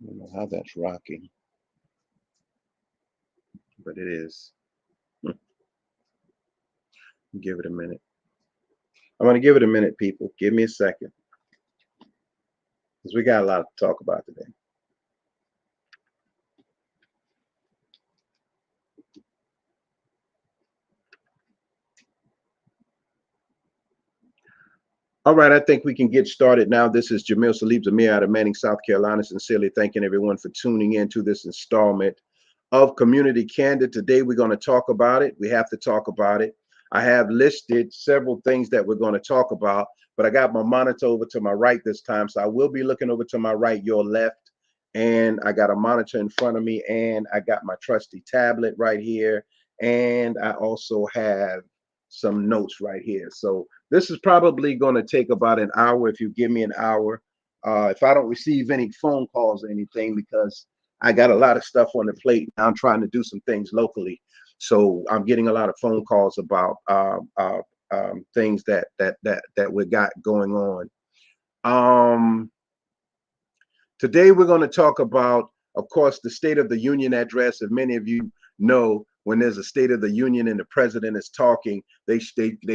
I don't know how that's rocking, but it is. Give it a minute. I'm going to give it a minute, people. Give me a second, because we got a lot to talk about today. All right, I think we can get started now. This is Jamil Salib Zamir out of Manning, South Carolina. Sincerely thanking everyone for tuning in to this installment of Community Candid. Today, we're going to talk about it. We have to talk about it. I have listed several things that we're going to talk about, but I got my monitor over to my right this time. So I will be looking over to my right, your left. And I got a monitor in front of me, and I got my trusty tablet right here. And I also have some notes right here. So this is probably going to take about an hour if you give me an hour. If I don't receive any phone calls or anything, because I got a lot of stuff on the plate. I'm trying to do some things locally. So I'm getting a lot of phone calls about things that we got going on. Today we're going to talk about, of course, the State of the Union address. If many of you know, when there's a State of the Union and the president is talking, they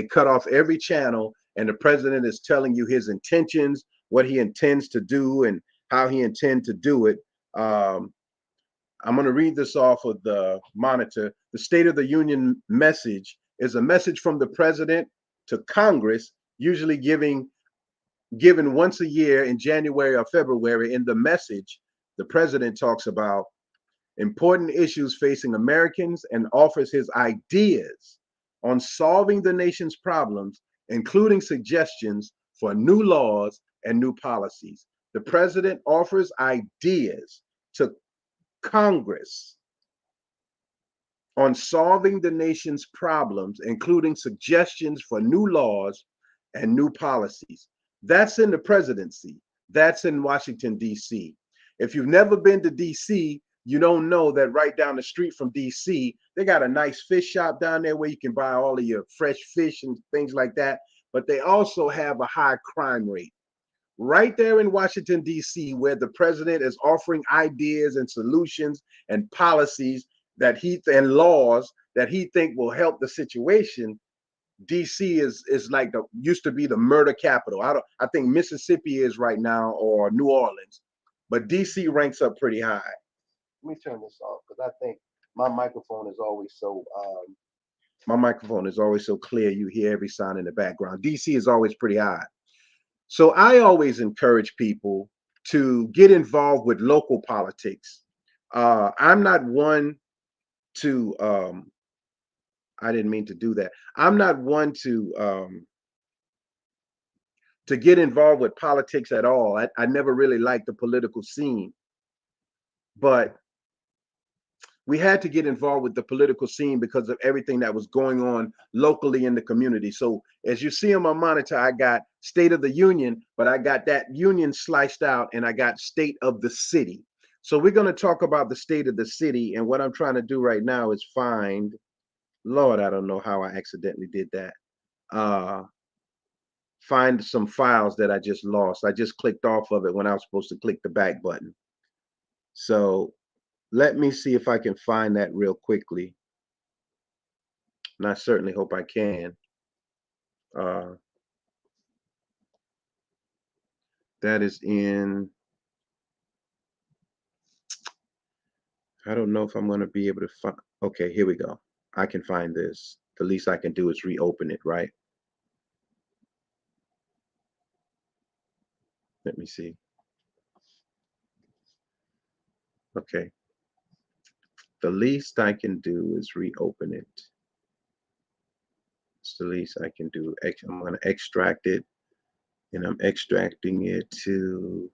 cut off every channel, and the president is telling you his intentions, what he intends to do, and how he intends to do it. I'm going to read this off of the monitor. The State of the Union message is a message from the president to Congress, usually given once a year in January or February. In the message, the president talks about important issues facing Americans and offers his ideas on solving the nation's problems, including suggestions for new laws and new policies. The president offers ideas to Congress on solving the nation's problems, including suggestions for new laws and new policies. That's in the presidency. That's in Washington, D.C. If you've never been to D.C., you don't know that right down the street from D.C., they got a nice fish shop down there where you can buy all of your fresh fish and things like that. But they also have a high crime rate. Right there in Washington, D.C., where the president is offering ideas and solutions and policies that and laws that he think will help the situation. DC is like used to be the murder capital. I think Mississippi is right now, or New Orleans, but DC ranks up pretty high. Let me turn this off because I think my microphone is always so clear. You hear every sound in the background. DC is always pretty high. So I always encourage people to get involved with local politics. I'm not one to I didn't mean to do that. I'm not one to get involved with politics at all. I never really liked the political scene, but we had to get involved with the political scene because of everything that was going on locally in the community. So as you see on my monitor, I got State of the Union, but I got that union sliced out and I got State of the City. So we're going to talk about the state of the city. And what I'm trying to do right now is find, Lord, I don't know how I accidentally did that. Find some files that I just lost. I just clicked off of it when I was supposed to click the back button. So let me see if I can find that real quickly. And I certainly hope I can. That is in, I don't know if I'm going to be able to find. Okay, here we go. I can find this. The least I can do is reopen it, right? Let me see. Okay. The least I can do is reopen it. It's the least I can do. I'm going to extract it, and I'm extracting it to,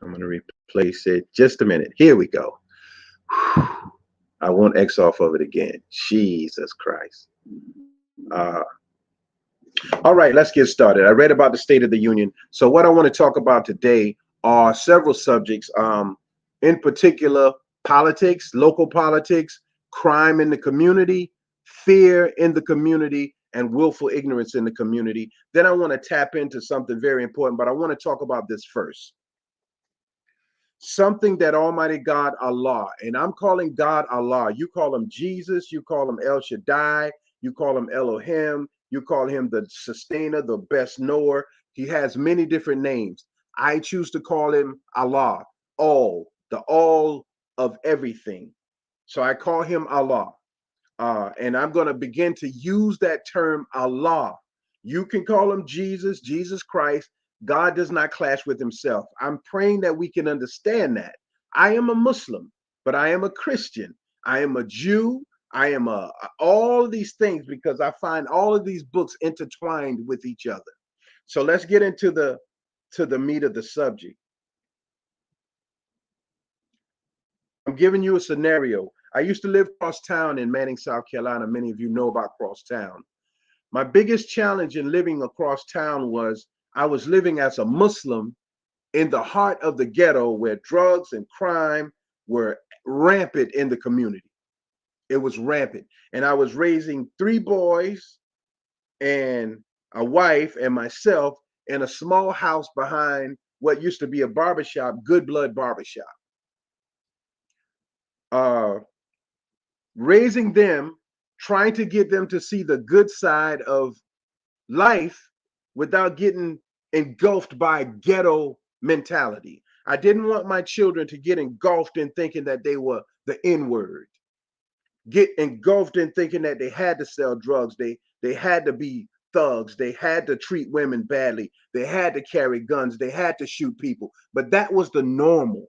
I'm going to replace it. Just a minute. Here we go. I won't X off of it again. Jesus Christ. All right, let's get started. I read about the State of the Union. So what I want to talk about today are several subjects. In particular, politics, local politics, crime in the community, fear in the community, and willful ignorance in the community. Then I want to tap into something very important, but I want to talk about this first. Something that Almighty God, Allah, and I'm calling God Allah. You call him Jesus, you call him El Shaddai, you call him Elohim, you call him the sustainer, the best knower. He has many different names. I choose to call him Allah, the all of everything. So I call him Allah. And I'm going to begin to use that term Allah. You can call him Jesus, Jesus Christ. God does not clash with himself. I'm praying that we can understand that. I am a Muslim, but I am a Christian. I am a Jew. I am all these things because I find all of these books intertwined with each other. So let's get into the meat of the subject. I'm giving you a scenario. I used to live across town in Manning, South Carolina. Many of you know about cross town. My biggest challenge in living across town was I was living as a Muslim in the heart of the ghetto where drugs and crime were rampant in the community. It was rampant. And I was raising 3 boys and a wife and myself in a small house behind what used to be a barbershop, Good Blood Barbershop. Raising them, trying to get them to see the good side of life without getting engulfed by ghetto mentality. I didn't want my children to get engulfed in thinking that they were the N-word, get engulfed in thinking that they had to sell drugs, they had to be thugs, they had to treat women badly, they had to carry guns, they had to shoot people, but that was the normal.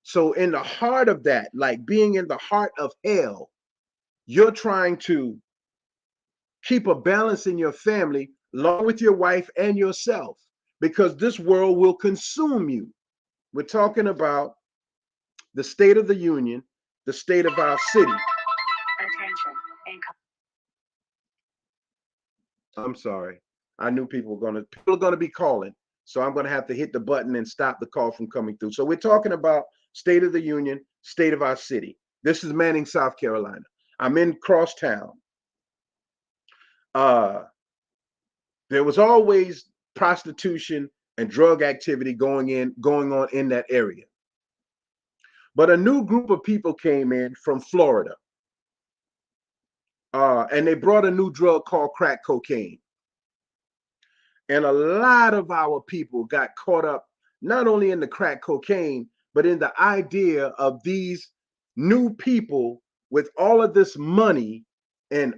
So in the heart of that, like being in the heart of hell, you're trying to keep a balance in your family along with your wife and yourself, because this world will consume you. We're talking about the state of the union, the state of our city. Attention. I'm sorry. I knew people are gonna be calling. So I'm gonna have to hit the button and stop the call from coming through. So we're talking about state of the union, state of our city. This is Manning, South Carolina. I'm in Crosstown. There was always prostitution and drug activity going on in that area. But a new group of people came in from Florida, and they brought a new drug called crack cocaine. And a lot of our people got caught up not only in the crack cocaine, but in the idea of these new people with all of this money and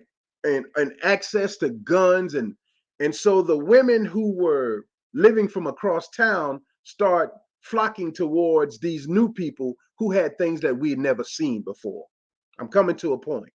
access to guns, and so the women who were living from across town start flocking towards these new people who had things that we had never seen before. I'm coming to a point.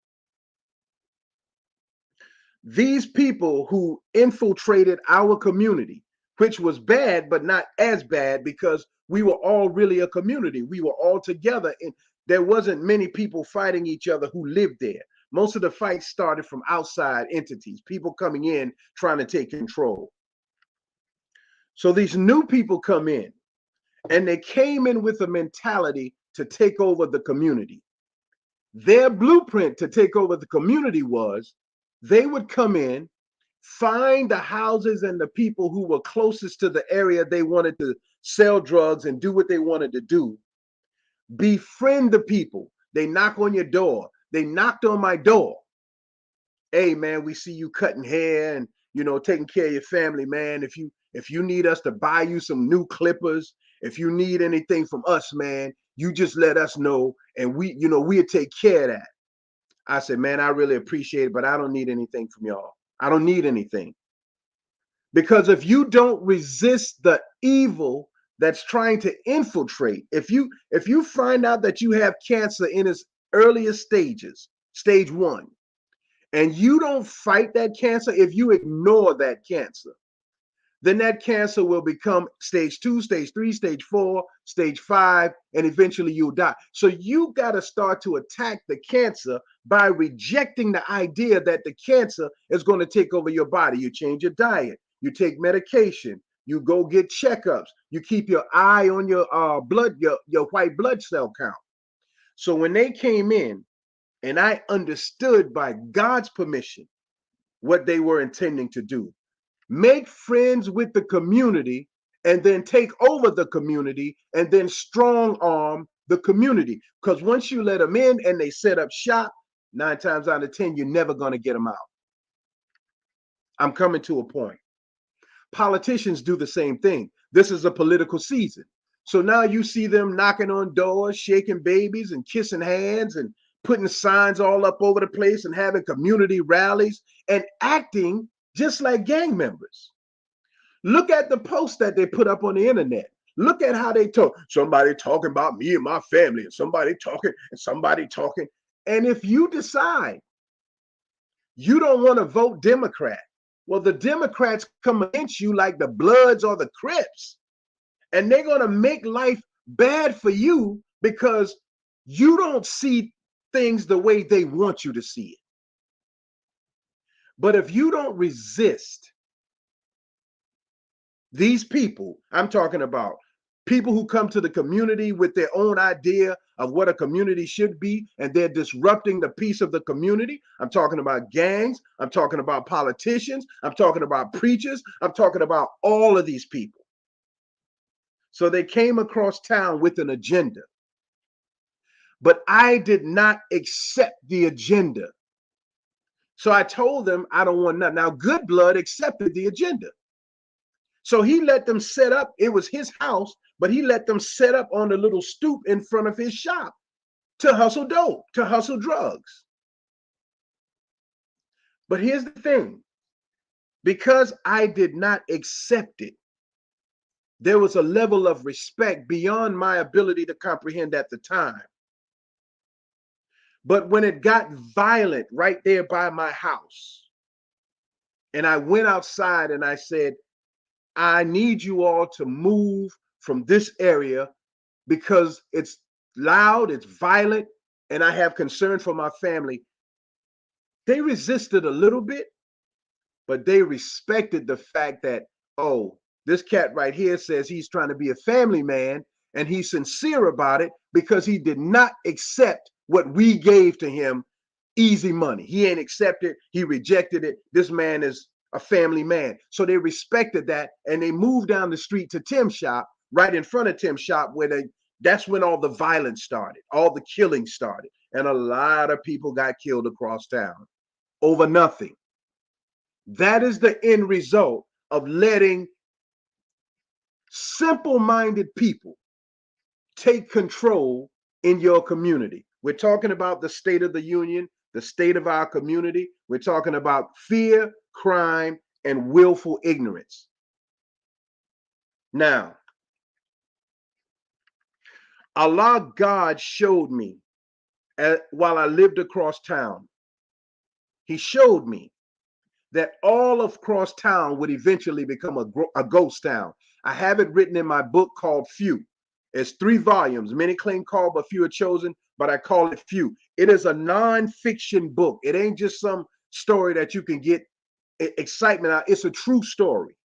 These people who infiltrated our community, which was bad, but not as bad because we were all really a community. We were all together, and there wasn't many people fighting each other who lived there. Most of the fights started from outside entities, people coming in trying to take control. So these new people come in, and they came in with a mentality to take over the community. Their blueprint to take over the community was they would come in, find the houses and the people who were closest to the area they wanted to sell drugs and do what they wanted to do, befriend the people. They knock on your door. They knocked on my door. Hey man, we see you cutting hair and taking care of your family, man. If you need us to buy you some new clippers, if you need anything from us, man, you just let us know, and we'll take care of that. I said, man, I really appreciate it, but I don't need anything from y'all. I don't need anything. Because if you don't resist the evil that's trying to infiltrate, if you find out that you have cancer in its earliest stages, stage 1, and you don't fight that cancer, if you ignore that cancer, then that cancer will become stage 2, stage 3, stage 4, stage 5, and eventually you'll die. So you got to start to attack the cancer by rejecting the idea that the cancer is going to take over your body. You change your diet, you take medication, you go get checkups, you keep your eye on your blood, your white blood cell count. So when they came in and I understood by God's permission what they were intending to do, make friends with the community and then take over the community and then strong arm the community. Because once you let them in and they set up shop, 9 times out of 10, you're never going to get them out. I'm coming to a point. Politicians do the same thing. This is a political season. So now you see them knocking on doors, shaking babies and kissing hands and putting signs all up over the place and having community rallies and acting just like gang members. Look at the posts that they put up on the internet. Look at how they talk. Somebody talking about me and my family, and somebody talking, and somebody talking. And if you decide you don't want to vote Democrat, well, the Democrats come against you like the Bloods or the Crips, and they're going to make life bad for you because you don't see things the way they want you to see it. But if you don't resist these people, I'm talking about people who come to the community with their own idea of what a community should be, and they're disrupting the peace of the community. I'm talking about gangs. I'm talking about politicians. I'm talking about preachers. I'm talking about all of these people. So they came across town with an agenda. But I did not accept the agenda. So I told them I don't want nothing. Now, Good Blood accepted the agenda. So he let them set up. It was his house, but he let them set up on the little stoop in front of his shop to hustle dope, to hustle drugs. But here's the thing. Because I did not accept it, there was a level of respect beyond my ability to comprehend at the time. But when it got violent right there by my house, and I went outside and I said, I need you all to move from this area because it's loud, it's violent, and I have concern for my family. They resisted a little bit, but they respected the fact that, oh, this cat right here says he's trying to be a family man and he's sincere about it because he did not accept what we gave to him, easy money. He ain't accepted, he rejected it. This man is a family man. So they respected that and they moved down the street to Tim's shop, right in front of Tim's shop, where that's when all the violence started, all the killing started. And a lot of people got killed across town over nothing. That is the end result of letting simple-minded people take control in your community. We're talking about the state of the union, the state of our community. We're talking about fear, crime, and willful ignorance. Now, Allah God showed me while I lived across town. He showed me that all of cross town would eventually become a ghost town. I have it written in my book called Few. It's 3 volumes. Many claim called, but few are chosen, but I call it Few. It is a non-fiction book. It ain't just some story that you can get excitement out. It's a true story.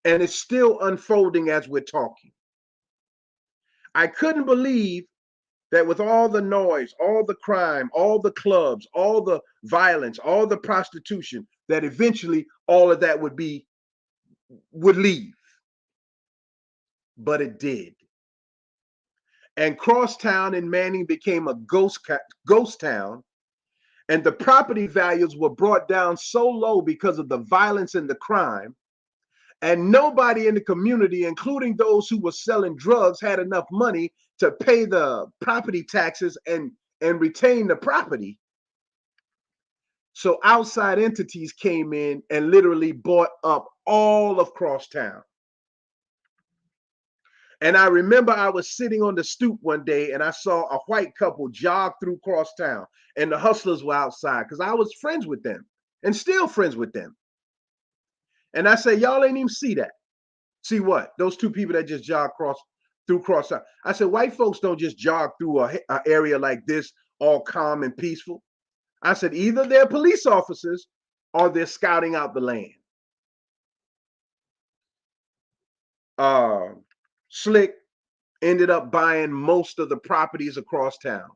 And it's still unfolding as we're talking. I couldn't believe that with all the noise, all the crime, all the clubs, all the violence, all the prostitution, that eventually all of that would leave. But it did. And Crosstown in Manning became a ghost town, and the property values were brought down so low because of the violence and the crime. And nobody in the community, including those who were selling drugs, had enough money to pay the property taxes and retain the property. So outside entities came in and literally bought up all of Crosstown. And I remember I was sitting on the stoop one day and I saw a white couple jog through Crosstown, and the hustlers were outside because I was friends with them and still friends with them. And I said, y'all ain't even see that. See what? Those 2 people that just jog through Crosstown. I said, white folks don't just jog through a area like this all calm and peaceful. I said, either they're police officers or they're scouting out the land. Slick ended up buying most of the properties across town.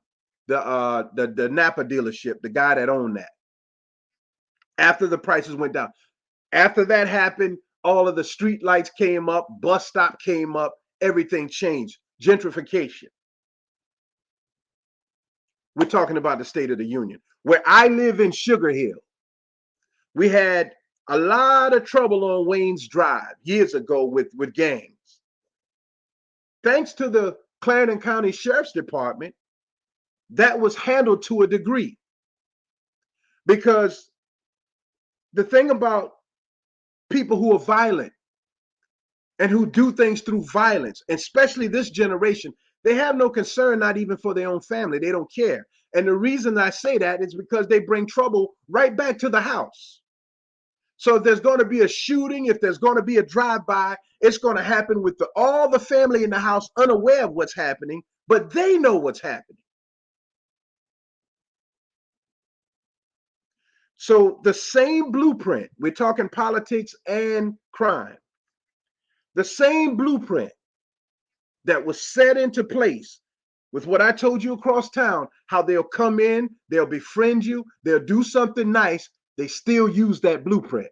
the Napa dealership, the guy that owned that. After the prices went down, after that happened, all of the street lights came up, bus stop came up, everything changed. Gentrification. We're talking about the State of the Union. Where I live in Sugar Hill, we had a lot of trouble on Waynes Drive years ago with gangs. Thanks to the Clarendon County Sheriff's Department, that was handled to a degree. Because the thing about people who are violent and who do things through violence, especially this generation, they have no concern, not even for their own family. They don't care. And the reason I say that is because they bring trouble right back to the house. So if there's going to be a shooting, if there's going to be a drive-by, it's going to happen with all the family in the house unaware of what's happening, but they know what's happening. So the same blueprint, we're talking politics and crime, the same blueprint that was set into place with what I told you across town, how they'll come in, they'll befriend you, they'll do something nice, they still use that blueprint.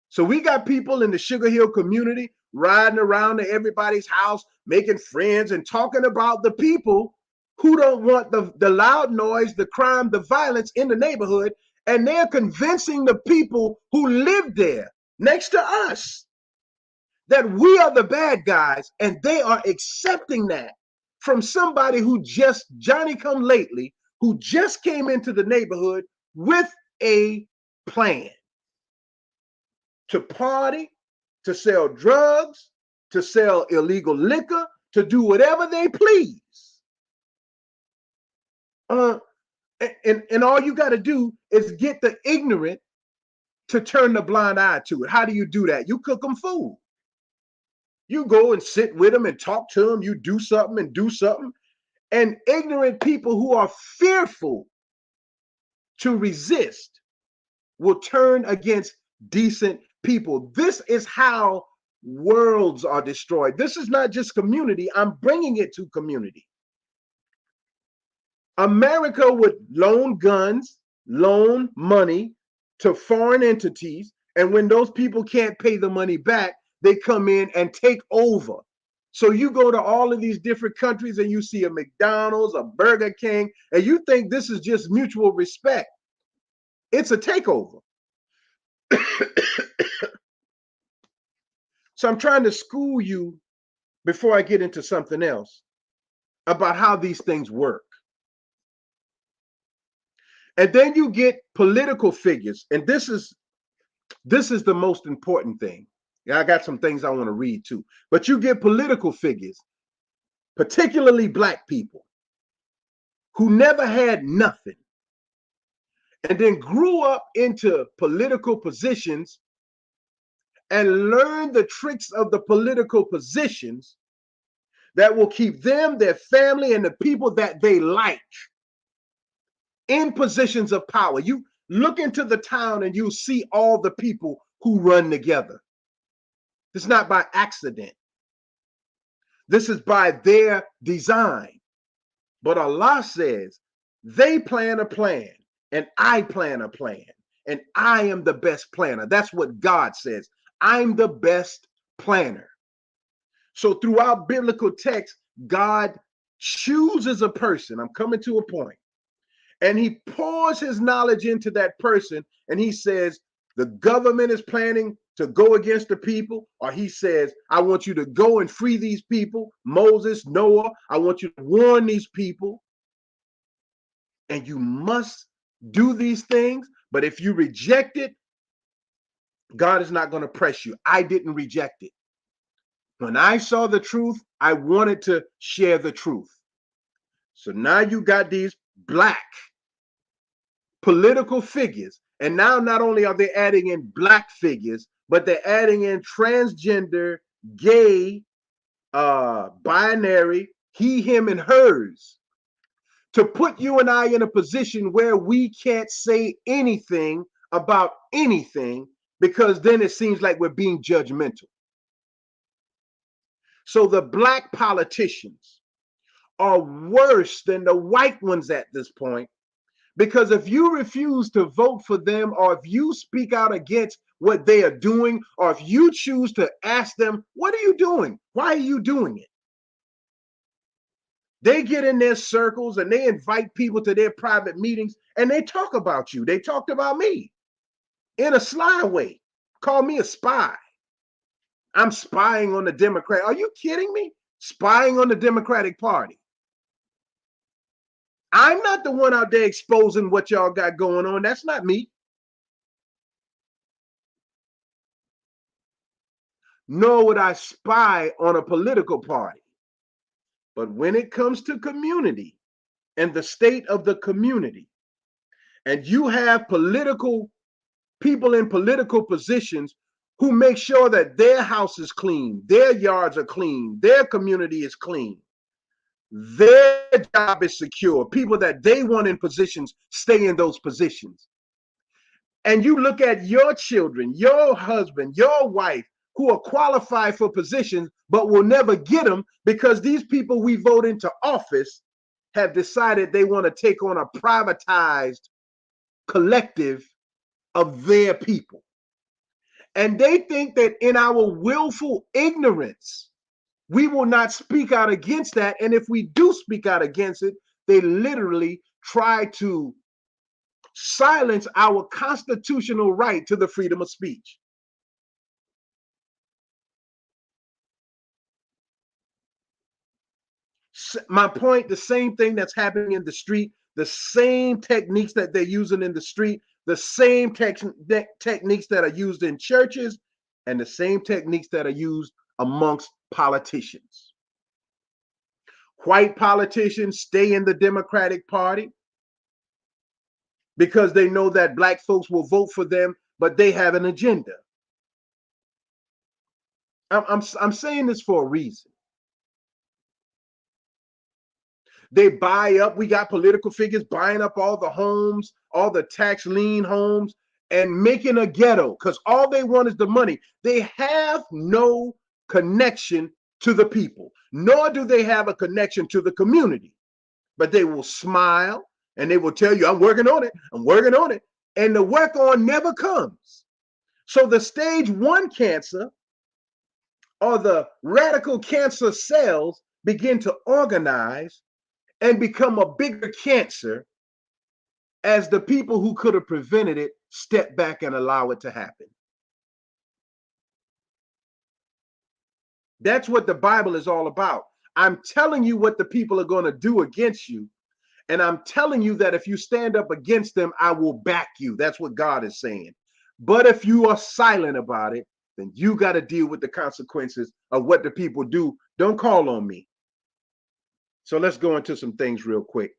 So we got people in the Sugar Hill community riding around to everybody's house, making friends and talking about the people who don't want the loud noise, the crime, the violence in the neighborhood. And they're convincing the people who live there next to us that we are the bad guys, and they are accepting that from somebody who just Johnny come lately, who just came into the neighborhood with a plan to party, to sell drugs, to sell illegal liquor, to do whatever they please. And all you got to do is get the ignorant to turn the blind eye to it. How do you do that? You cook them food. You go and sit with them and talk to them. You do something and do something. And ignorant people who are fearful to resist will turn against decent people. This is how worlds are destroyed. This is not just community. I'm bringing it to community. America would loan guns, loan money to foreign entities. And when those people can't pay the money back, they come in and take over. So you go to all of these different countries and you see a McDonald's, a Burger King, and you think this is just mutual respect. It's a takeover. So I'm trying to school you before I get into something else about how these things work. And then you get political figures, and this is the most important thing. Yeah, I got some things I want to read too. But you get political figures, particularly black people, who never had nothing and then grew up into political positions and learned the tricks of the political positions that will keep them, their family, and the people that they like in positions of power. You look into the town and you see all the people who run together. It's not by accident. This is by their design. But Allah says they plan a plan and I plan a plan and I am the best planner. That's what God says. I'm the best planner. So throughout biblical text, God chooses a person. I'm coming to a point. And he pours his knowledge into that person and he says, the government is planning to go against the people, or he says, I want you to go and free these people. Moses, Noah, I want you to warn these people. And you must do these things. But if you reject it, God is not going to press you. I didn't reject it. When I saw the truth, I wanted to share the truth. So now you got these black political figures. And now not only are they adding in black figures, but they're adding in transgender, gay, binary, he, him, and hers, to put you and I in a position where we can't say anything about anything, because then it seems like we're being judgmental. So the black politicians are worse than the white ones at this point. Because if you refuse to vote for them, or if you speak out against what they are doing, or if you choose to ask them, what are you doing? Why are you doing it? They get in their circles and they invite people to their private meetings and they talk about you. They talked about me in a sly way. Call me a spy. I'm spying on the Democrat. Are you kidding me? Spying on the Democratic Party. I'm not the one out there exposing what y'all got going on. That's not me. Nor would I spy on a political party. But when it comes to community and the state of the community, and you have political people in political positions who make sure that their house is clean, their yards are clean, their community is clean, their job is secure, people that they want in positions stay in those positions. And you look at your children, your husband, your wife, who are qualified for positions but will never get them because these people we vote into office have decided they want to take on a privatized collective of their people. And they think that in our willful ignorance, we will not speak out against that. And if we do speak out against it, they literally try to silence our constitutional right to the freedom of speech. My point, the same thing that's happening in the street, the same techniques that they're using in the street, the same techniques that are used in churches, and the same techniques that are used amongst politicians. White politicians stay in the Democratic Party because they know that black folks will vote for them, but they have an agenda. I'm saying this for a reason. They buy up, we got political figures buying up all the homes, all the tax lien homes, and making a ghetto because all they want is the money. They have no connection to the people, nor do they have a connection to the community. But they will smile and they will tell you, I'm working on it, I'm working on it. And the work on never comes. So the stage 1 cancer or the radical cancer cells begin to organize and become a bigger cancer as the people who could have prevented it step back and allow it to happen. That's what the Bible is all about. I'm telling you what the people are going to do against you. And I'm telling you that if you stand up against them, I will back you. That's what God is saying. But if you are silent about it, then you got to deal with the consequences of what the people do. Don't call on me. So let's go into some things real quick.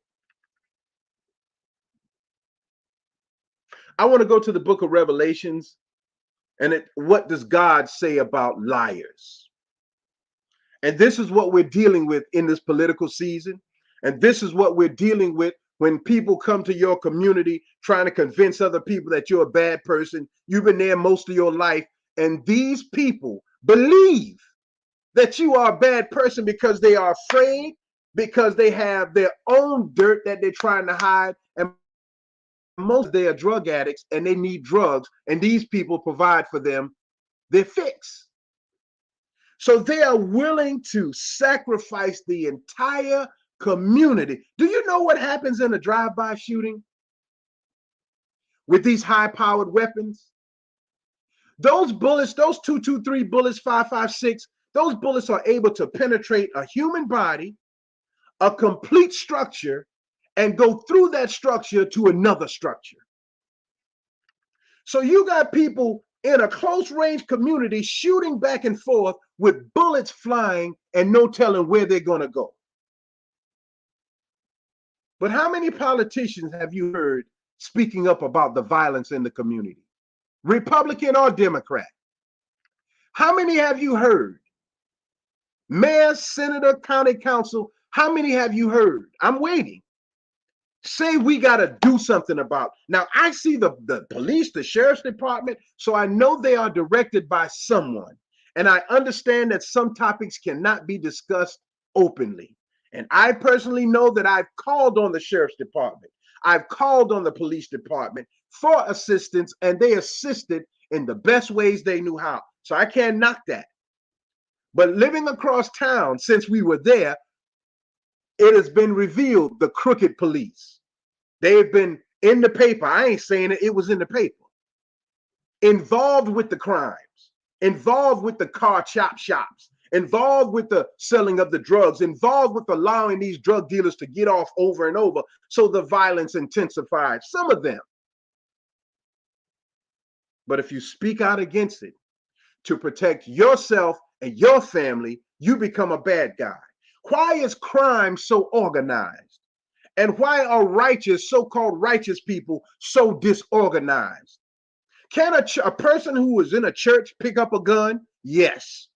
I want to go to the book of Revelations. And what does God say about liars? And this is what we're dealing with in this political season. And this is what we're dealing with when people come to your community trying to convince other people that you're a bad person. You've been there most of your life. And these people believe that you are a bad person because they are afraid, because they have their own dirt that they're trying to hide. And most of them are drug addicts and they need drugs. And these people provide for them their fix. So they are willing to sacrifice the entire community. Do you know what happens in a drive-by shooting with these high-powered weapons? Those bullets, those 223 bullets, 5.56, those bullets are able to penetrate a human body, a complete structure, and go through that structure to another structure. So you got people in a close range community shooting back and forth with bullets flying and no telling where they're going to go. But how many politicians have you heard speaking up about the violence in the community? Republican or Democrat? How many have you heard? Mayor, senator, county council, how many have you heard? I'm waiting. Say we got to do something about. Now, I see the police, the sheriff's department, so I know they are directed by someone. And I understand that some topics cannot be discussed openly. And I personally know that I've called on the sheriff's department. I've called on the police department for assistance, and they assisted in the best ways they knew how. So I can't knock that. But living across town, since we were there, it has been revealed the crooked police. They've been in the paper. I ain't saying it, it was in the paper. Involved with the crimes, involved with the car chop shops, involved with the selling of the drugs, involved with allowing these drug dealers to get off over and over. So the violence intensified, some of them. But if you speak out against it to protect yourself and your family, you become a bad guy. Why is crime so organized? And why are righteous, so-called righteous people so disorganized? Can a person who is in a church pick up a gun? Yes.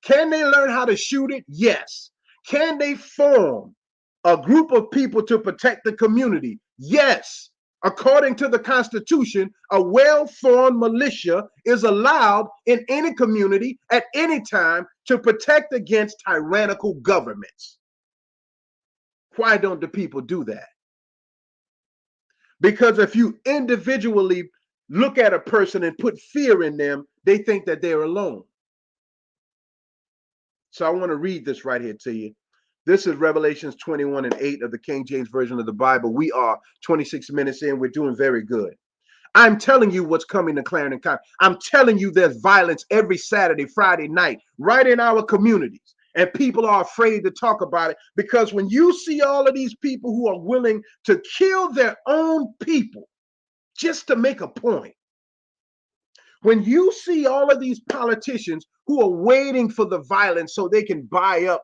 Can they learn how to shoot it? Yes. Can they form a group of people to protect the community? Yes. According to the Constitution, a well-formed militia is allowed in any community at any time to protect against tyrannical governments. Why don't the people do that? Because if you individually look at a person and put fear in them, they think that they're alone. So I want to read this right here to you. This is Revelations 21:8 of the King James Version of the Bible. We are 26 minutes in. We're doing very good. I'm telling you what's coming to Clarendon County. I'm telling you there's violence every Saturday, Friday night, right in our communities. And people are afraid to talk about it because when you see all of these people who are willing to kill their own people just to make a point, when you see all of these politicians who are waiting for the violence so they can buy up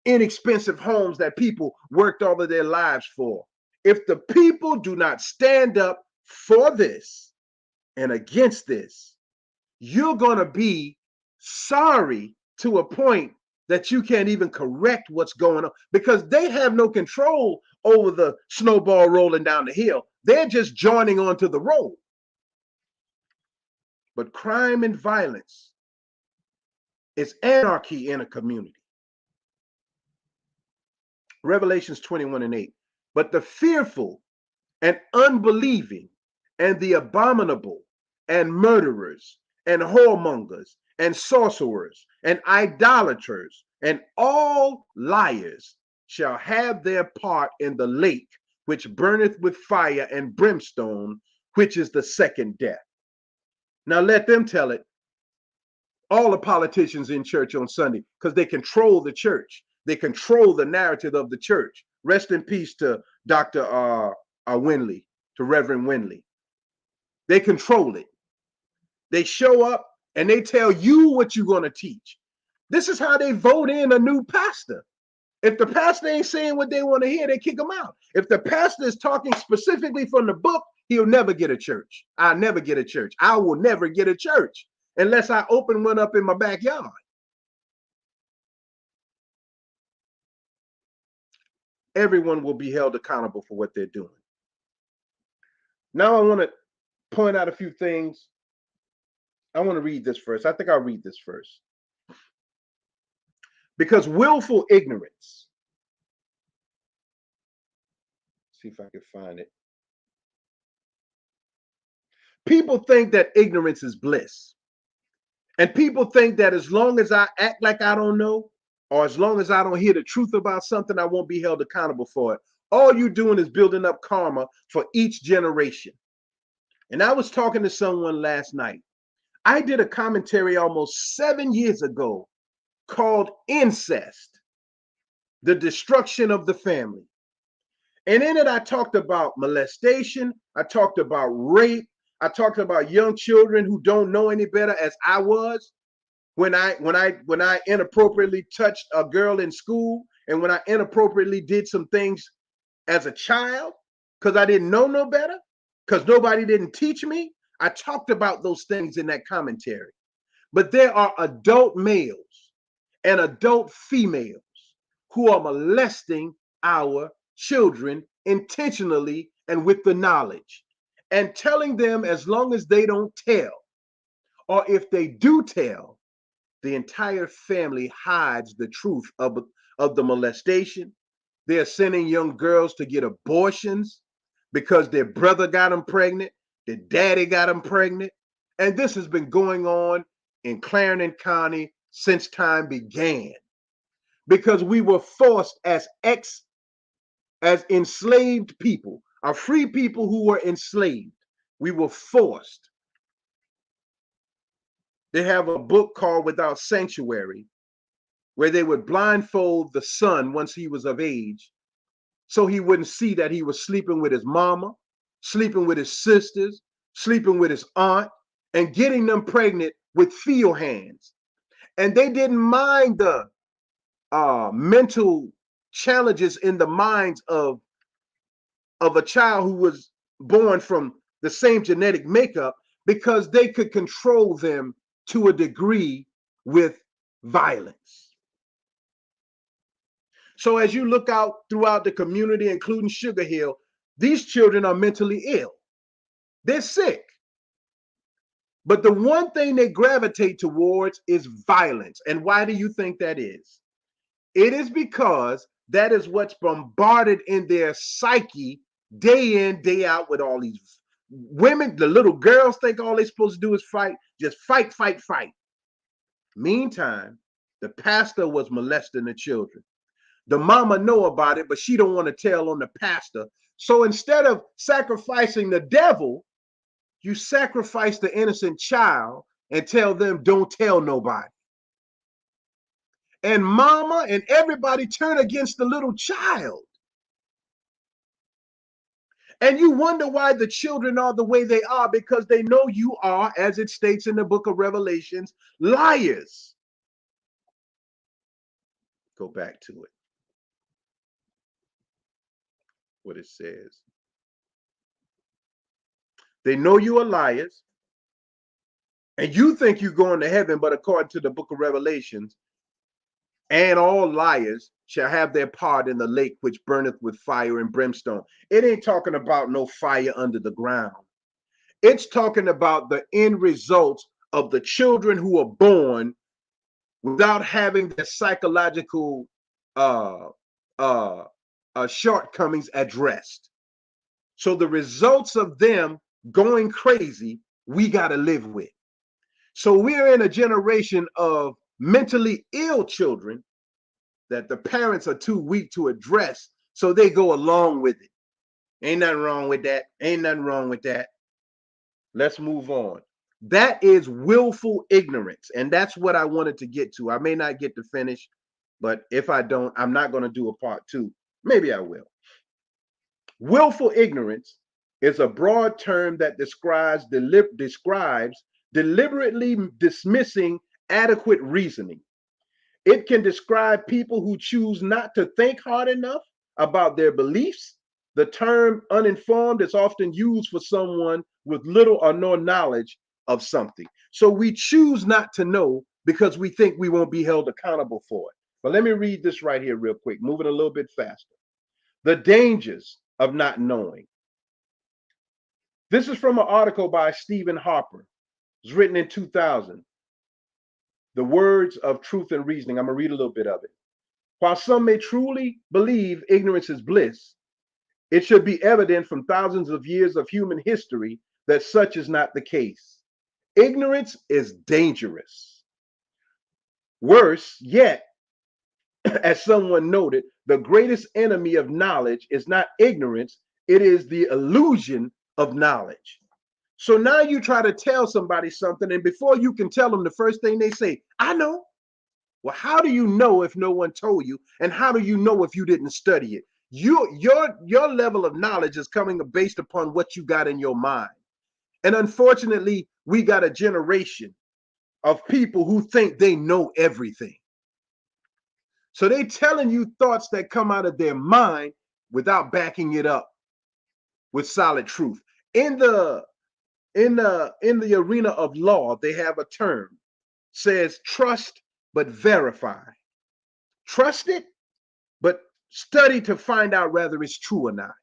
inexpensive homes that people worked all of their lives for, if the people do not stand up for this and against this, you're going to be sorry to a point that you can't even correct what's going on because they have no control over the snowball rolling down the hill. They're just joining onto the road. But crime and violence is anarchy in a community. Revelations 21:8. But the fearful and unbelieving and the abominable and murderers and whoremongers and sorcerers and idolaters and all liars shall have their part in the lake which burneth with fire and brimstone, which is the second death. Now let them tell it, all the politicians in church on Sunday, because they control the church. They control the narrative of the church. Rest in peace to Dr. Winley, to Reverend Winley. They control it. They show up and they tell you what you're going to teach. This is how they vote in a new pastor. If the pastor ain't saying what they want to hear, they kick him out. If the pastor is talking specifically from the book, he'll never get a church. I'll never get a church. I will never get a church unless I open one up in my backyard. Everyone will be held accountable for what they're doing. Now I want to point out a few things. I want to read this first. I think I'll read this first. Because willful ignorance. See if I can find it. People think that ignorance is bliss. And people think that as long as I act like I don't know, or as long as I don't hear the truth about something, I won't be held accountable for it. All you're doing is building up karma for each generation. And I was talking to someone last night. I did a commentary almost 7 years ago called Incest, the Destruction of the Family. And in it, I talked about molestation. I talked about rape. I talked about young children who don't know any better, as I was when I inappropriately touched a girl in school, and when I inappropriately did some things as a child because I didn't know no better, because nobody didn't teach me. I talked about those things in that commentary. But there are adult males and adult females who are molesting our children intentionally and with the knowledge, and telling them as long as they don't tell, or if they do tell, the entire family hides the truth of the molestation, They're sending young girls to get abortions because their brother got them pregnant, their daddy got them pregnant. And this has been going on in Clarendon County since time began because we were forced as enslaved people, our free people who were enslaved. We were forced. They have a book called Without Sanctuary, where they would blindfold the son once he was of age, so he wouldn't see that he was sleeping with his mama, sleeping with his sisters, sleeping with his aunt, and getting them pregnant with field hands. And they didn't mind the mental challenges in the minds of a child who was born from the same genetic makeup because they could control them to a degree with violence. So as you look out throughout the community, including Sugar Hill, these children are mentally ill. They're sick. But the one thing they gravitate towards is violence. And why do you think that is? It is because that is what's bombarded in their psyche day in, day out with all these women. The little girls think all they're supposed to do is fight, just fight, fight, fight. Meantime, the pastor was molesting the children. The mama know about it, but she don't want to tell on the pastor. So instead of sacrificing the devil, you sacrifice the innocent child and tell them don't tell nobody. And mama and everybody turn against the little child. And you wonder why the children are the way they are, because they know you are, as it states in the book of Revelations, liars. Go back to it. What it says. They know you are liars, and you think you're going to heaven, but according to the book of Revelations, and all liars shall have their part in the lake which burneth with fire and brimstone. It ain't talking about no fire under the ground. It's talking about the end results of the children who are born without having their psychological uh, uh, shortcomings addressed. So the results of them going crazy, we got to live with. So we're in a generation of mentally ill children that the parents are too weak to address, so they go along with it. Ain't nothing wrong with that. Ain't nothing wrong with that. Let's move on. That is willful ignorance, and that's what I wanted to get to. I may not get to finish, but if I don't, I'm not going to do a part two. Maybe I will. Willful ignorance is a broad term that describes deliberately dismissing adequate reasoning. It can describe people who choose not to think hard enough about their beliefs. The term uninformed is often used for someone with little or no knowledge of something. So we choose not to know because we think we won't be held accountable for it. But let me read this right here real quick, moving a little bit faster. The dangers of not knowing. This is from an article by Stephen Harper. It was written in 2000. The Words of Truth and Reasoning. I'm going to read a little bit of it. While some may truly believe ignorance is bliss, it should be evident from thousands of years of human history that such is not the case. Ignorance is dangerous. Worse yet, as someone noted, the greatest enemy of knowledge is not ignorance, it is the illusion of knowledge. So now you try to tell somebody something, and before you can tell them, the first thing they say, I know. Well, how do you know if no one told you? And how do you know if you didn't study it? Your level of knowledge is coming based upon what you got in your mind. And unfortunately, we got a generation of people who think they know everything. So they telling you thoughts that come out of their mind without backing it up with solid truth. In the arena of law, they have a term, says trust but verify. Trust it, but study to find out whether it's true or not.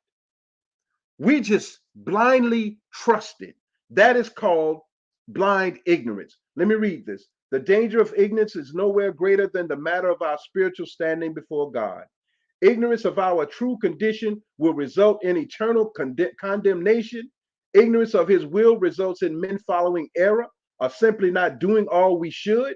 We just blindly trust it. That is called blind ignorance. Let me read this. The danger of ignorance is nowhere greater than the matter of our spiritual standing before God. Ignorance of our true condition will result in eternal condemnation. Ignorance of his will results in men following error or simply not doing all we should.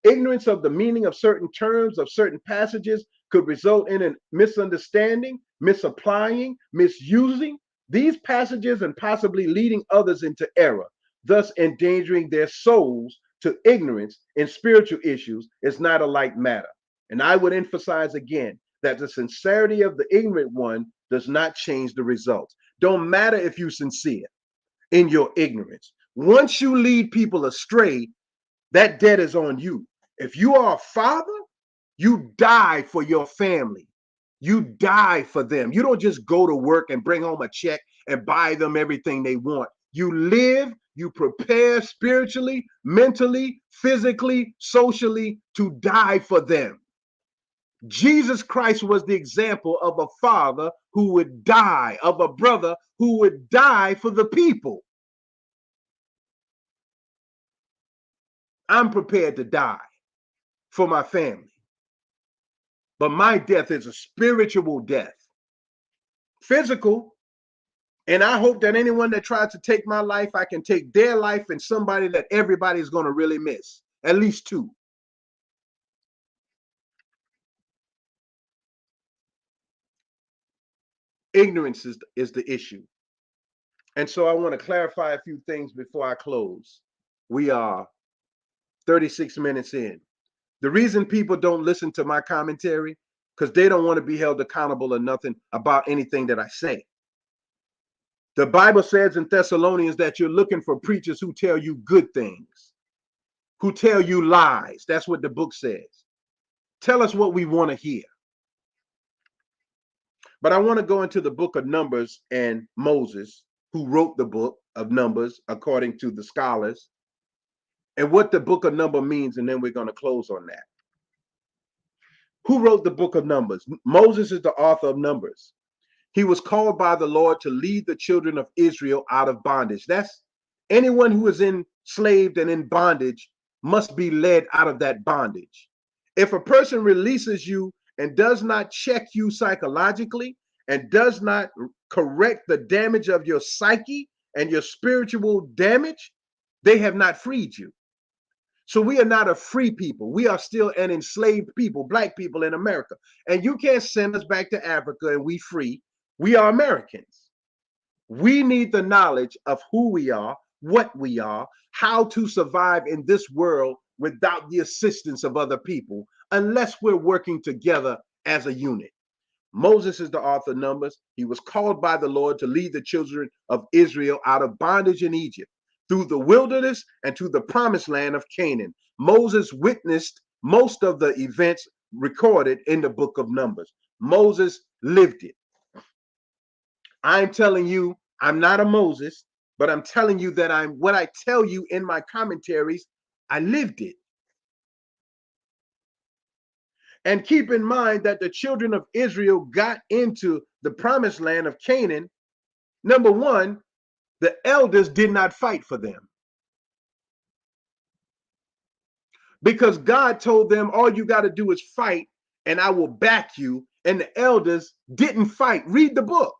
Ignorance of the meaning of certain terms of certain passages could result in a misunderstanding, misapplying, misusing these passages and possibly leading others into error, thus endangering their souls to ignorance in spiritual issues is not a light matter. And I would emphasize again that the sincerity of the ignorant one does not change the results. Don't matter if you're sincere in your ignorance. Once you lead people astray, that debt is on you. If you are a father, you die for your family. You die for them. You don't just go to work and bring home a check and buy them everything they want. You live, you prepare spiritually, mentally, physically, socially to die for them. Jesus Christ was the example of a father who would die, of a brother who would die for the people. I'm prepared to die for my family. But my death is a spiritual death. Physical, and I hope that anyone that tries to take my life, I can take their life and somebody that everybody's going to really miss. At least two. Ignorance is the issue. And so I want to clarify a few things before I close. We are 36 minutes in. The reason people don't listen to my commentary, because they don't want to be held accountable or nothing about anything that I say. The Bible says in Thessalonians that you're looking for preachers who tell you good things, who tell you lies. That's what the book says. Tell us what we want to hear. But I want to go into the book of Numbers and Moses, who wrote the book of Numbers, according to the scholars, and what the book of Numbers means, and then we're going to close on that. Who wrote the book of Numbers? Moses is the author of Numbers. He was called by the Lord to lead the children of Israel out of bondage. That's anyone who is enslaved and in bondage must be led out of that bondage. If a person releases you and does not check you psychologically and does not correct the damage of your psyche and your spiritual damage, they have not freed you. So we are not a free people. We are still an enslaved people, black people in America. And you can't send us back to Africa and we free. We are Americans. We need the knowledge of who we are, what we are, how to survive in this world without the assistance of other people, unless we're working together as a unit. Moses is the author of Numbers. He was called by the Lord to lead the children of Israel out of bondage in Egypt, through the wilderness and to the promised land of Canaan. Moses witnessed most of the events recorded in the book of Numbers. Moses lived it. I'm telling you, I'm not a Moses, but I'm telling you that what I tell you in my commentaries, I lived it. And keep in mind that the children of Israel got into the promised land of Canaan. Number one, the elders did not fight for them, because God told them all you got to do is fight and I will back you. And the elders didn't fight. Read the book.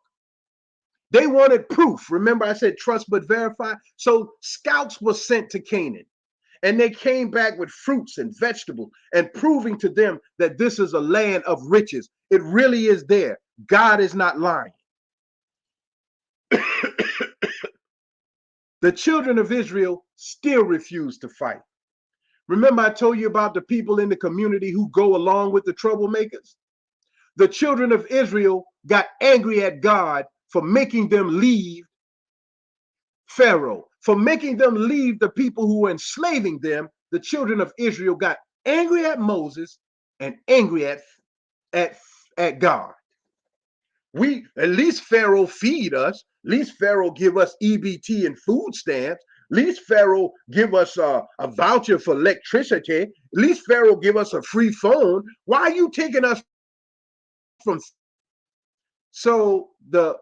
They wanted proof. Remember, I said trust but verify. So scouts were sent to Canaan, and they came back with fruits and vegetables and proving to them that this is a land of riches. It really is there. God is not lying. The children of Israel still refused to fight. Remember, I told you about the people in the community who go along with the troublemakers? The children of Israel got angry at God for making them leave Pharaoh, for making them leave the people who were enslaving them. The children of Israel got angry at Moses and angry at God. We at least Pharaoh feed us. At least Pharaoh give us EBT and food stamps. At least Pharaoh give us a voucher for electricity. At least Pharaoh give us a free phone. Why are you taking us from? So the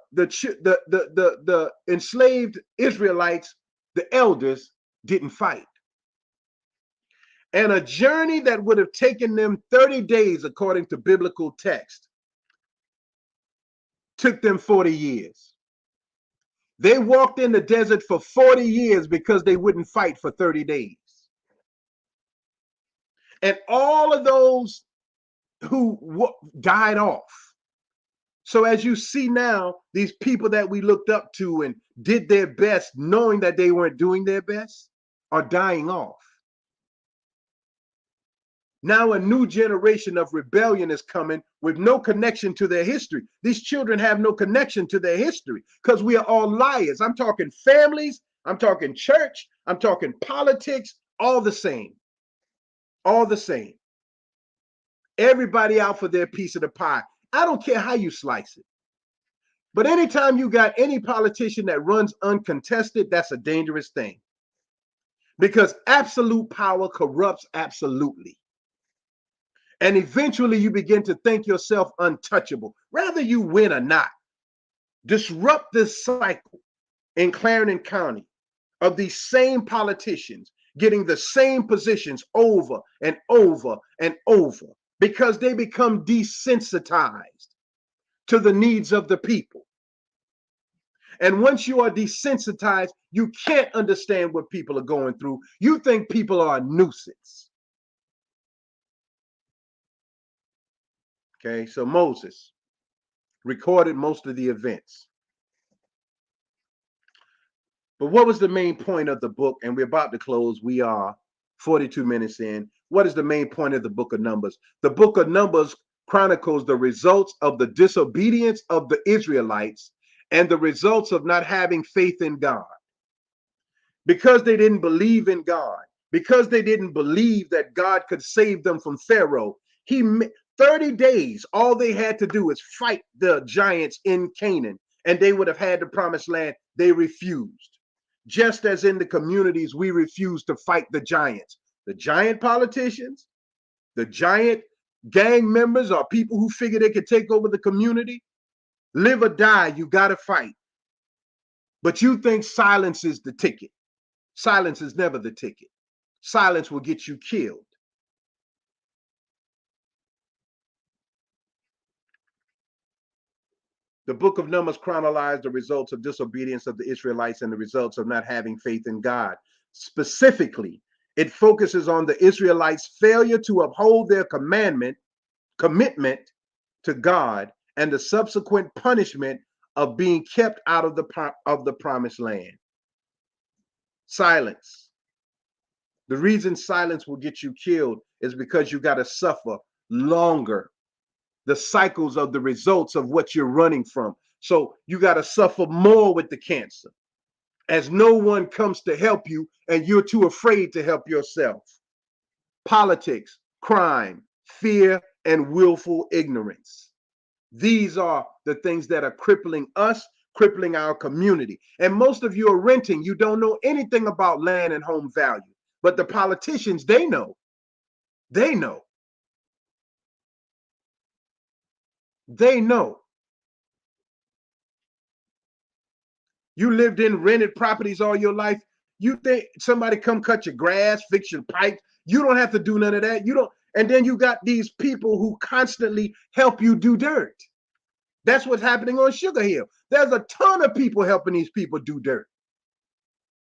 enslaved Israelites, the elders, didn't fight. And a journey that would have taken them 30 days, according to biblical text, Took them 40 years. They walked in the desert for 40 years because they wouldn't fight for 30 days. And all of those who died off. So as you see now, these people that we looked up to and did their best, knowing that they weren't doing their best, are dying off. Now a new generation of rebellion is coming with no connection to their history. These children have no connection to their history because we are all liars. I'm talking families, I'm talking church, I'm talking politics, all the same. All the same. Everybody out for their piece of the pie. I don't care how you slice it. But anytime you got any politician that runs uncontested, that's a dangerous thing. Because absolute power corrupts absolutely. And eventually you begin to think yourself untouchable, whether you win or not. Disrupt this cycle in Clarendon County of these same politicians getting the same positions over and over and over because they become desensitized to the needs of the people. And once you are desensitized, you can't understand what people are going through. You think people are a nuisance. Okay, so Moses recorded most of the events. But what was the main point of the book? And we're about to close. We are 42 minutes in. What is the main point of the book of Numbers? The book of Numbers chronicles the results of the disobedience of the Israelites and the results of not having faith in God. Because they didn't believe in God, because they didn't believe that God could save them from Pharaoh, 30 days, all they had to do is fight the giants in Canaan, and they would have had the promised land. They refused. Just as in the communities, we refuse to fight the giants. The giant politicians, the giant gang members, or people who figure they could take over the community, live or die, you got to fight. But you think silence is the ticket. Silence is never the ticket. Silence will get you killed. The book of Numbers chronicles the results of disobedience of the Israelites and the results of not having faith in God. Specifically, it focuses on the Israelites' failure to uphold their commitment to God and the subsequent punishment of being kept out of the promised land. Silence. The reason silence will get you killed is because you got to suffer longer the cycles of the results of what you're running from. So you got to suffer more with the cancer as no one comes to help you and you're too afraid to help yourself. Politics, crime, fear, and willful ignorance. These are the things that are crippling us, crippling our community. And most of you are renting. You don't know anything about land and home value. But the politicians, they know. They know. They know. You lived in rented properties all your life. You think somebody come cut your grass, fix your pipes. You don't have to do none of that. You don't. And then you got these people who constantly help you do dirt. That's what's happening on Sugar Hill. There's a ton of people helping these people do dirt.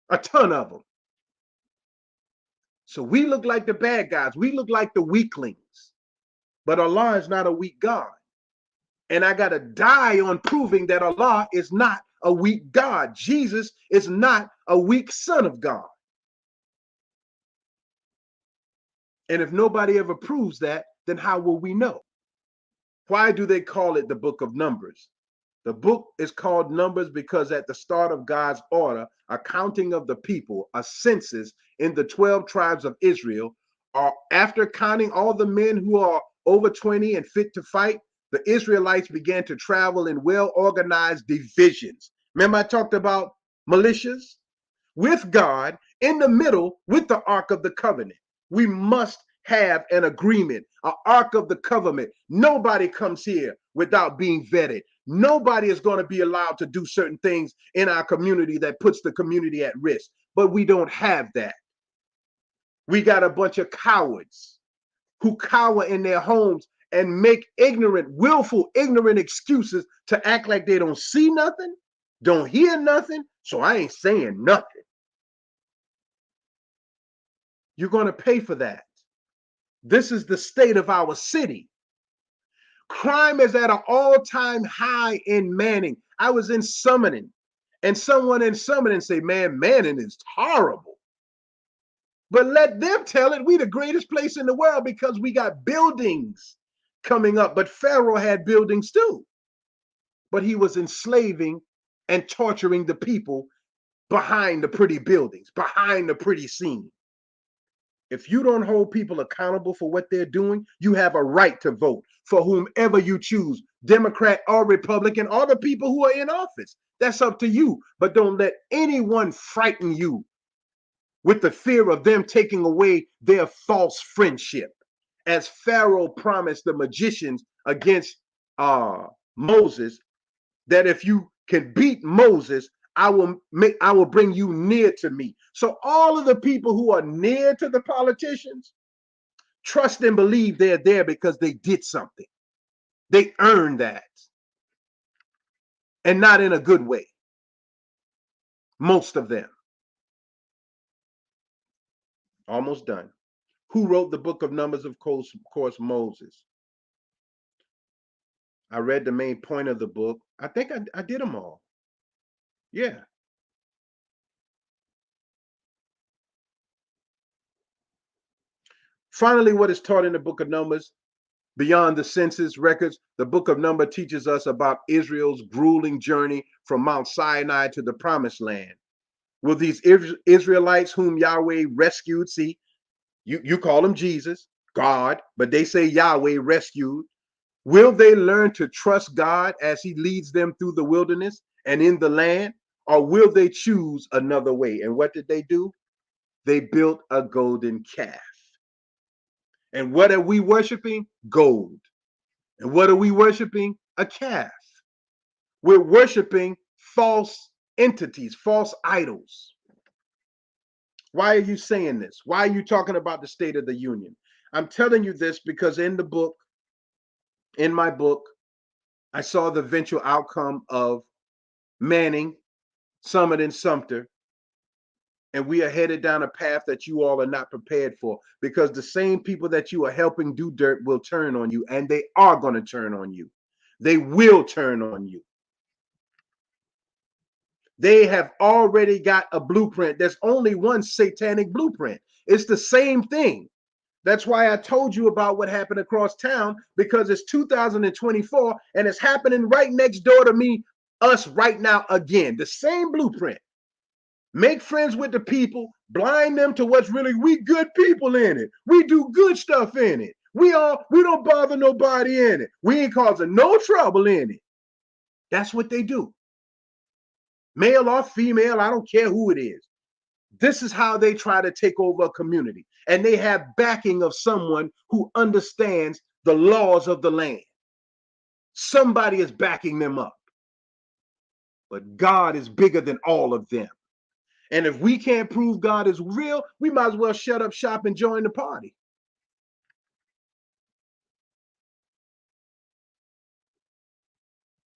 A ton of them. So we look like the bad guys. We look like the weaklings. But Allah is not a weak God. And I got to die on proving that Allah is not a weak God. Jesus is not a weak son of God. And if nobody ever proves that, then how will we know? Why do they call it the book of Numbers? The book is called Numbers because at the start of God's order, a counting of the people, a census in the 12 tribes of Israel, or after counting all the men who are over 20 and fit to fight, the Israelites began to travel in well-organized divisions. Remember I talked about militias? With God in the middle with the Ark of the Covenant. We must have an agreement, an Ark of the Covenant. Nobody comes here without being vetted. Nobody is going to be allowed to do certain things in our community that puts the community at risk. But we don't have that. We got a bunch of cowards who cower in their homes and make willful, ignorant excuses to act like they don't see nothing, don't hear nothing, so I ain't saying nothing. You're going to pay for that. This is the state of our city. Crime is at an all-time high in Manning. I was in Summoning, and someone in Summoning say, man, Manning is horrible. But let them tell it. We the greatest place in the world because we got buildings coming up. But Pharaoh had buildings too. But he was enslaving and torturing the people behind the pretty buildings, behind the pretty scene. If you don't hold people accountable for what they're doing, you have a right to vote for whomever you choose, Democrat or Republican, or the people who are in office. That's up to you. But don't let anyone frighten you with the fear of them taking away their false friendship. As Pharaoh promised the magicians against Moses, that if you can beat Moses, I will bring you near to me. So all of the people who are near to the politicians, trust and believe they're there because they did something. They earned that. And not in a good way. Most of them. Almost done. Who wrote the book of Numbers? Of course, Moses. I read the main point of the book. I think I did them all. Yeah. Finally, what is taught in the book of Numbers, beyond the census records, the book of Numbers teaches us about Israel's grueling journey from Mount Sinai to the promised land. Will these Israelites whom Yahweh rescued, see, you call them Jesus, God, but they say Yahweh rescued. Will they learn to trust God as he leads them through the wilderness and in the land? Or will they choose another way? And what did they do? They built a golden calf. And what are we worshiping? Gold. And what are we worshiping? A calf. We're worshiping false entities, false idols. Why are you saying this? Why are you talking about the State of the Union? I'm telling you this because in my book, I saw the eventual outcome of Manning, Summit, and Sumter. And we are headed down a path that you all are not prepared for because the same people that you are helping do dirt will turn on you, and they are going to turn on you. They will turn on you. They have already got a blueprint. There's only one satanic blueprint. It's the same thing. That's why I told you about what happened across town, because it's 2024 and it's happening right next door to me, us right now again. The same blueprint. Make friends with the people, blind them to what's really, we good people in it. We do good stuff in it. We don't bother nobody in it. We ain't causing no trouble in it. That's what they do. Male or female, I don't care who it is. This is how they try to take over a community. And they have backing of someone who understands the laws of the land. Somebody is backing them up. But God is bigger than all of them. And if we can't prove God is real, we might as well shut up shop and join the party.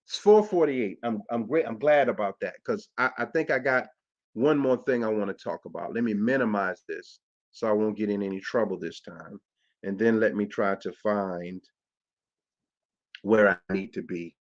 It's 4:48. I'm great. I'm glad about that because I think I got one more thing I want to talk about. Let me minimize this so I won't get in any trouble this time. And then let me try to find where I need to be.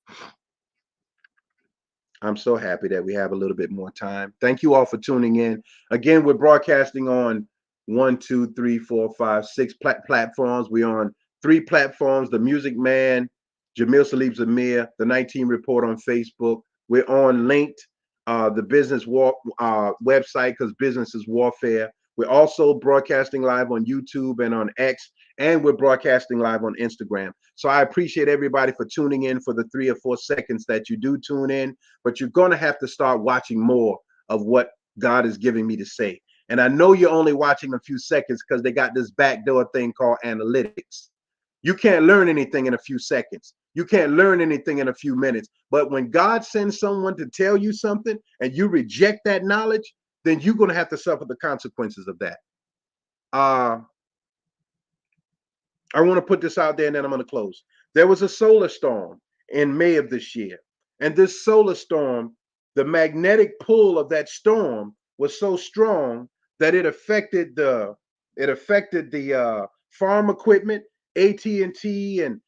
I'm so happy that we have a little bit more time. Thank you all for tuning in. Again, we're broadcasting on 1, 2, 3, 4, 5, 6 platforms. We're on 3 platforms: The Music Man, Jamil Salib Zamir, The 19 Report on Facebook. We're on Linked, the business website, because business is warfare. We're also broadcasting live on YouTube and on X, and we're broadcasting live on Instagram. So I appreciate everybody for tuning in for the 3 or 4 seconds that you do tune in, but you're going to have to start watching more of what God is giving me to say. And I know you're only watching a few seconds because they got this backdoor thing called analytics. You can't learn anything in a few seconds. You can't learn anything in a few minutes. But when God sends someone to tell you something and you reject that knowledge, then you're going to have to suffer the consequences of that. I want to put this out there and then I'm going to close. There was a solar storm in May of this year. And this solar storm, the magnetic pull of that storm was so strong that it affected the farm equipment. AT&T and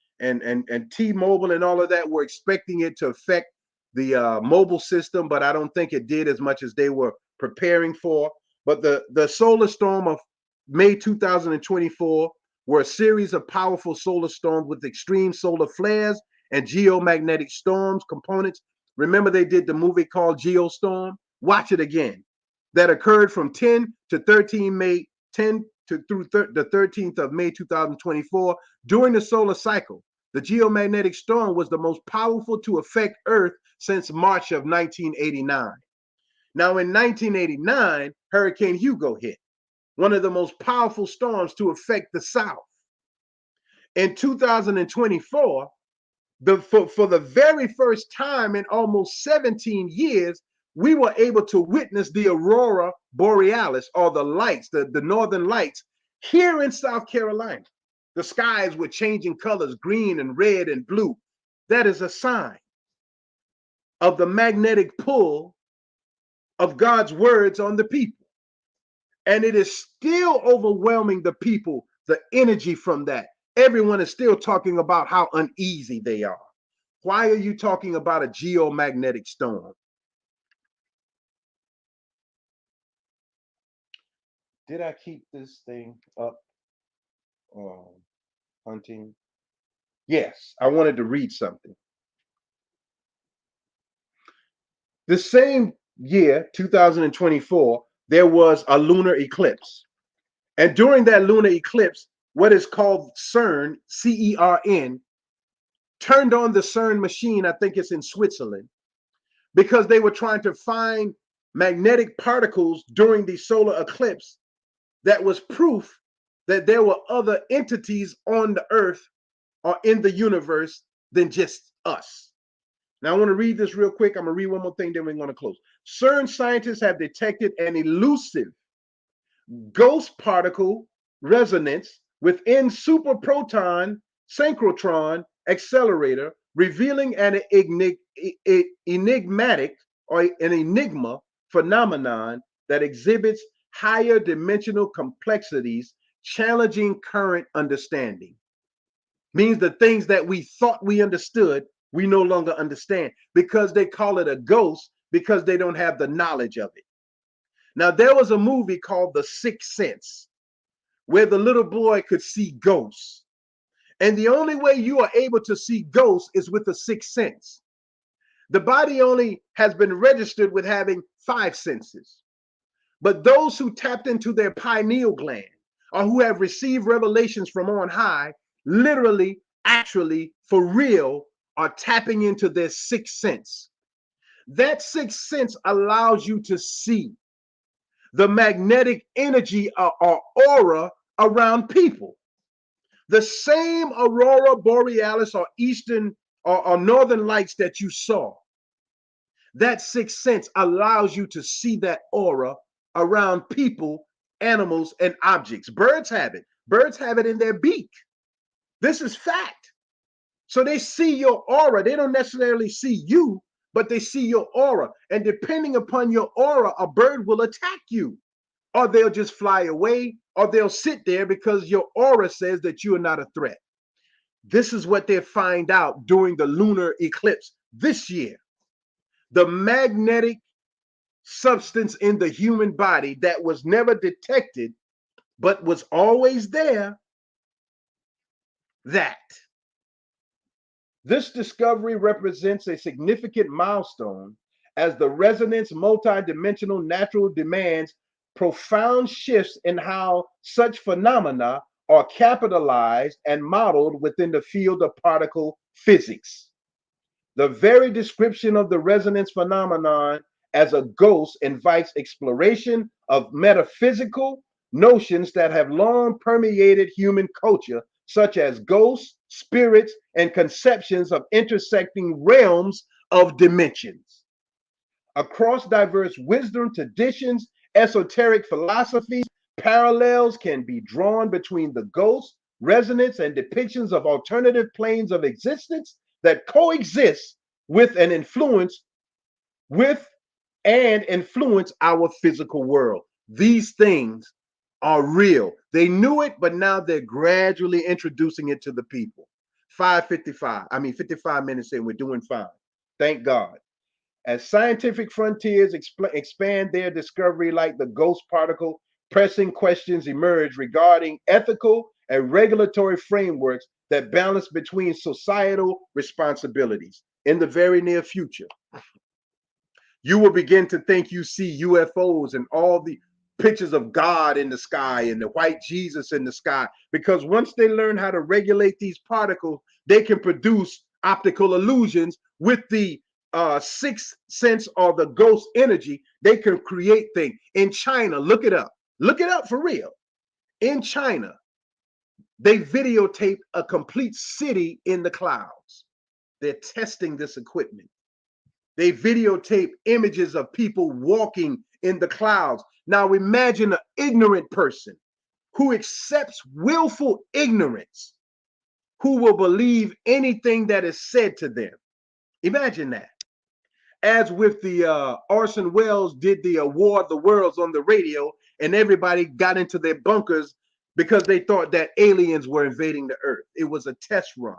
T-Mobile and all of that were expecting it to affect the mobile system, but I don't think it did as much as they were preparing for. But the solar storm of May 2024 were a series of powerful solar storms with extreme solar flares and geomagnetic storms components. Remember, they did the movie called Geostorm? Watch it again. That occurred from 10 to 13 May, 10 to through the 13th of May 2024 during the solar cycle. The geomagnetic storm was the most powerful to affect Earth since March of 1989. Now, in 1989, Hurricane Hugo hit, one of the most powerful storms to affect the South. In 2024, for the very first time in almost 17 years, we were able to witness the aurora borealis, or the lights, the northern lights, here in South Carolina. The skies were changing colors, green and red and blue. That is a sign of the magnetic pull of God's words on the people. And it is still overwhelming the people, the energy from that. Everyone is still talking about how uneasy they are. Why are you talking about a geomagnetic storm? Did I keep this thing up? Hunting. Yes, I wanted to read something. The same year, 2024, there was a lunar eclipse. And during that lunar eclipse, what is called CERN, CERN, turned on the CERN machine, I think it's in Switzerland, because they were trying to find magnetic particles during the solar eclipse that was proof that there were other entities on the earth or in the universe than just us. Now, I want to read this real quick. I'm going to read one more thing, then we're going to close. CERN scientists have detected an elusive ghost particle resonance within superproton synchrotron accelerator, revealing an enigmatic or an enigma phenomenon that exhibits higher dimensional complexities, challenging current understanding. Means the things that we thought we understood, we no longer understand, because they call it a ghost, because they don't have the knowledge of it. Now, there was a movie called The Sixth Sense, where the little boy could see ghosts. And the only way you are able to see ghosts is with the sixth sense. The body only has been registered with having 5 senses. But those who tapped into their pineal gland, or who have received revelations from on high, literally, actually, for real, are tapping into their sixth sense. That sixth sense allows you to see the magnetic energy or aura around people. The same aurora borealis or eastern or northern lights that you saw, that sixth sense allows you to see that aura around people, animals, and objects. Birds have it. Birds have it in their beak. This is fact. So they see your aura. They don't necessarily see you, but they see your aura. And depending upon your aura, a bird will attack you, or they'll just fly away, or they'll sit there because your aura says that you are not a threat. This is what they find out during the lunar eclipse this year. The magnetic substance in the human body that was never detected, but was always there, that. This discovery represents a significant milestone as the resonance multidimensional natural demands profound shifts in how such phenomena are capitalized and modeled within the field of particle physics. The very description of the resonance phenomenon as a ghost invites exploration of metaphysical notions that have long permeated human culture, such as ghosts, spirits, and conceptions of intersecting realms of dimensions. Across diverse wisdom traditions, esoteric philosophies, parallels can be drawn between the ghost resonance, and depictions of alternative planes of existence that coexist with and with influence our physical world. These things are real. They knew it, but now they're gradually introducing it to the people. 5:55. I mean, 55 minutes in, we're doing fine. Thank God. As scientific frontiers expand their discovery, like the ghost particle, pressing questions emerge regarding ethical and regulatory frameworks that balance between societal responsibilities. In the very near future, you will begin to think you see UFOs and all the pictures of God in the sky and the white Jesus in the sky, because once they learn how to regulate these particles, they can produce optical illusions with the sixth sense or the ghost energy. They can create things. In China, look it up. Look it up for real. In China, they videotaped a complete city in the clouds. They're testing this equipment. They videotape images of people walking in the clouds. Now imagine an ignorant person who accepts willful ignorance, who will believe anything that is said to them. Imagine that. As with the Orson Welles did the War of the Worlds on the radio, and everybody got into their bunkers because they thought that aliens were invading the earth. It was a test run.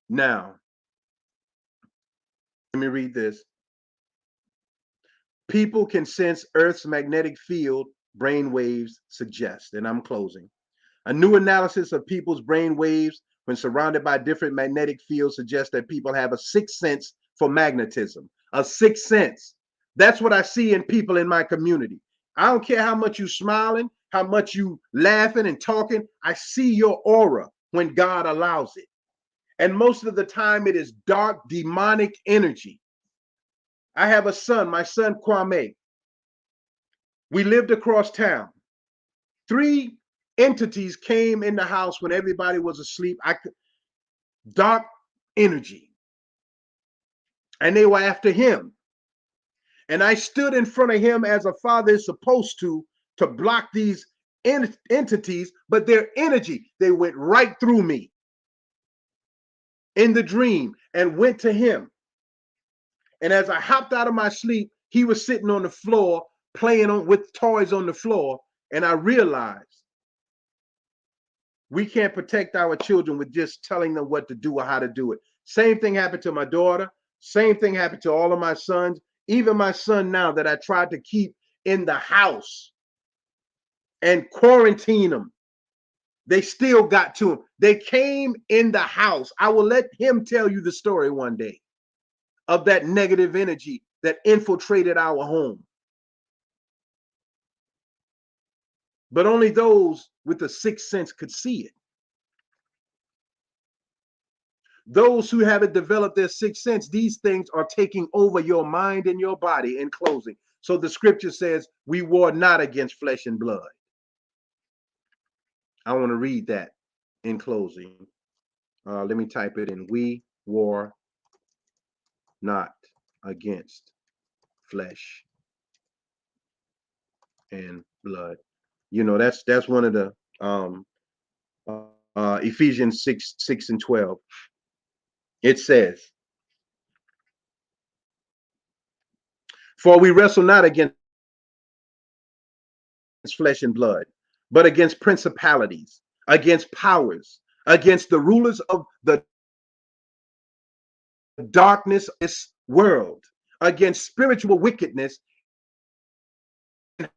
Now, let me read this. People can sense Earth's magnetic field, brain waves suggest, and I'm closing. A new analysis of people's brain waves when surrounded by different magnetic fields suggests that people have a sixth sense for magnetism. A sixth sense. That's what I see in people in my community. I don't care how much you smiling, how much you laughing and talking. I see your aura when God allows it. And most of the time it is dark, demonic energy. I have a son, my son Kwame. We lived across town. Three entities came in the house when everybody was asleep. Dark energy. And they were after him. And I stood in front of him as a father is supposed to block these entities, but their energy, they went right through me in the dream and went to him. And as I hopped out of my sleep, he was sitting on the floor playing with toys on the floor. And I realized we can't protect our children with just telling them what to do or how to do it. Same thing happened to my daughter. Same thing happened to all of my sons. Even my son now that I tried to keep in the house and quarantine them, they still got to him. They came in the house. I will let him tell you the story one day of that negative energy that infiltrated our home. But only those with the sixth sense could see it. Those who haven't developed their sixth sense, these things are taking over your mind and your body. In closing, so the scripture says, we war not against flesh and blood. I want to read that in closing. Let me type it in. We war not against flesh and blood. You know, that's one of the Ephesians 6:6-12. It says, for we wrestle not against flesh and blood, but against principalities, against powers, against the rulers of the darkness of this world, against spiritual wickedness in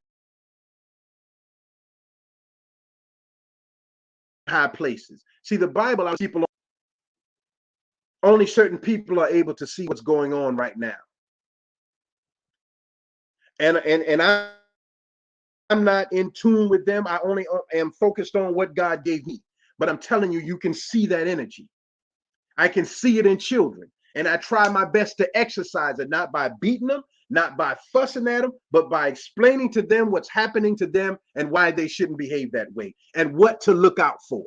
high places. See, the Bible, people, only certain people are able to see what's going on right now. And I'm not in tune with them. I only am focused on what God gave me. But I'm telling you, you can see that energy. I can see it in children. And I try my best to exercise it, not by beating them, not by fussing at them, but by explaining to them what's happening to them and why they shouldn't behave that way and what to look out for.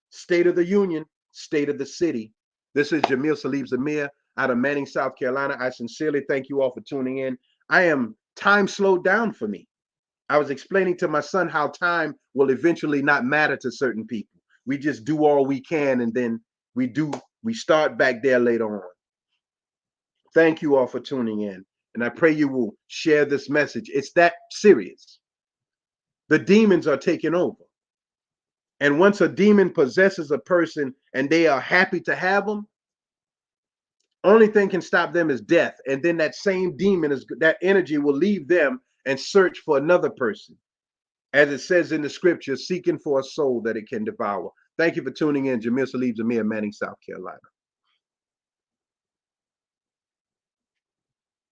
State of the Union, State of the City. This is Jamil Salib Zamir. out of Manning, South Carolina. I sincerely thank you all for tuning in. Time slowed down for me. I was explaining to my son how time will eventually not matter to certain people. We just do all we can, and then we start back there later on. Thank you all for tuning in. And I pray you will share this message. It's that serious. The demons are taking over. And once a demon possesses a person and they are happy to have them, only thing can stop them is death. And then that same demon, that energy will leave them and search for another person. As it says in the scripture, seeking for a soul that it can devour. Thank you for tuning in. Jamil Salib Zamir, Manning, South Carolina.